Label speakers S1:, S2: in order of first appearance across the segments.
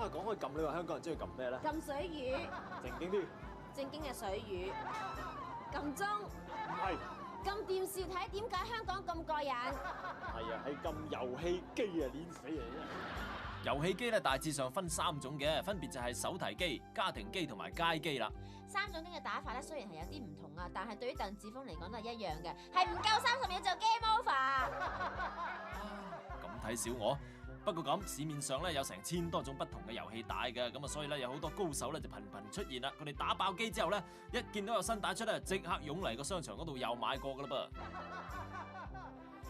S1: 啊，講開撳，你話香港人中意撳咩咧？
S2: 撳水魚，
S1: 正經啲。
S2: 正經嘅水魚。撳鐘，
S1: 唔係。
S2: 撳電視睇，點解香港咁過癮？
S1: 係啊，係撳遊戲機啊，攣死你啊！
S3: 遊戲機咧大致上分3種嘅，分別就係手提機、家庭機同埋街機啦。
S2: 3種機嘅打法咧，雖然係有啲唔同啊，但係對於鄧梓峰嚟講都係一樣嘅，係唔夠30秒就 game over。
S3: 咁睇小我。不過咁市面上咧有成1000多種不同嘅遊戲帶嘅，咁啊所以咧有好多高手咧就頻頻出現啦。佢哋打爆機之後咧，一見到有新帶出咧，即刻湧嚟個商場嗰度又買過噶啦噃。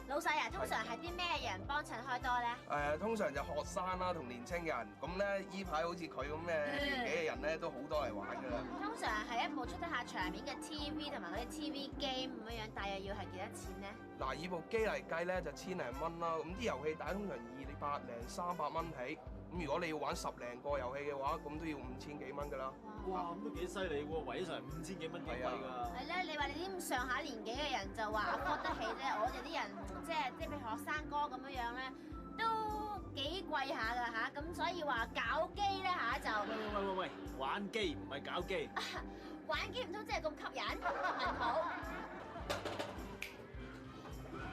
S2: 老細啊，通常係啲咩人幫襯開多咧？
S4: 通常就學生啦同年青人，咁咧依排好似佢咁嘅年紀嘅人咧都好多嚟玩噶啦。
S2: 通常係一部出得下場面嘅 TV 同埋嗰啲 TV game 咁樣，大約要係幾多錢咧？
S4: 嗱，以部機嚟計咧就1000零蚊啦，咁啲遊戲帶通常200零300蚊起，咁如果你要玩10零個遊戲嘅話，咁都要5000幾蚊噶啦。
S1: 哇，咁都幾犀利喎，圍上嚟5000幾蚊幾貴㗎。
S2: 係咧，你話你啲咁上下年紀嘅人就話afford得起啫，我哋啲人即係譬如學生哥咁樣咧，都幾貴下㗎嚇，咁所以話搞機咧嚇就
S1: 喂，玩機唔係搞機。
S2: 玩機唔通真係咁吸引？問號。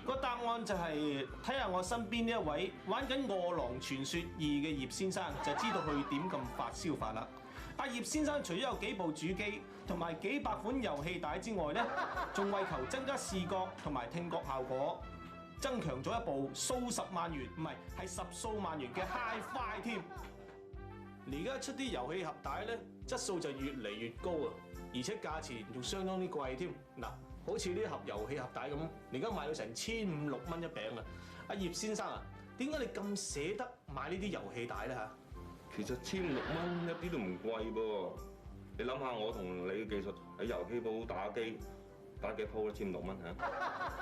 S5: 個答案就係睇下我身邊呢一位玩緊《餓狼傳說2》嘅葉先生，就知道佢點咁發燒法啦。阿葉先生除咗有幾部主機同埋幾百款遊戲帶之外咧，仲為求增加視覺同埋聽覺效果，增強咗一部數十萬元，唔係10數萬元嘅 Hi-Fi 添。而家出啲遊戲盒帶咧，質素就越嚟越高啊，而且價錢仲相當啲貴添。嗱，好似呢盒遊戲盒帶咁，而家賣到成1500-1600蚊一餅啊！阿葉先生啊，點解你咁捨得買呢啲遊戲帶咧嚇？
S6: 其實1500-1600蚊一啲都唔貴噃，你諗下我同你嘅技術喺遊戲鋪打機幾鋪都1500-1600蚊嚇。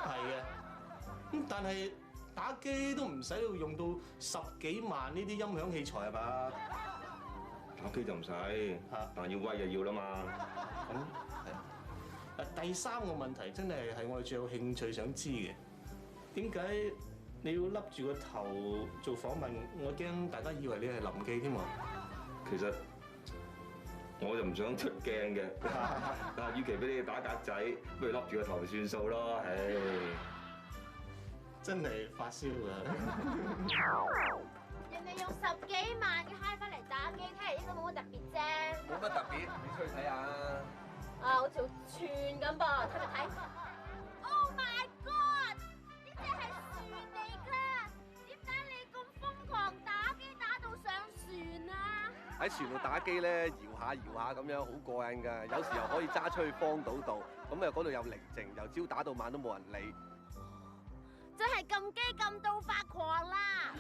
S5: 係嘅，咁但係打機都唔使要用到10幾萬呢啲音響器材係嘛？
S6: 打機就唔使，但要威就要啦嘛。
S5: 咁係。第3個問題真係我哋最有興趣想知嘅，點解你要笠住個頭做訪問？我驚大家以為你係臨記添喎。
S6: 其實我就唔想出鏡嘅，但係與其俾你打格仔，不如笠住個頭算數咯。唉，
S5: 真係發燒㗎！
S2: 人哋用10幾萬嘅 Hi-Fi 嚟打機，睇嚟應該冇乜特別啫。
S4: 冇乜特別，你出去睇下啊！
S2: 啊，好似串咁噃，睇咪睇 ？Oh my god！呢隻係船嚟㗎，點解你咁瘋狂打機打到上船啊？
S7: 喺船度打機咧，搖下咁樣，好過癮㗎。有時又可以揸出去荒島度，咁啊嗰度又寧靜，由朝打到晚都冇人理。
S2: 真係撳機撳到發狂啦！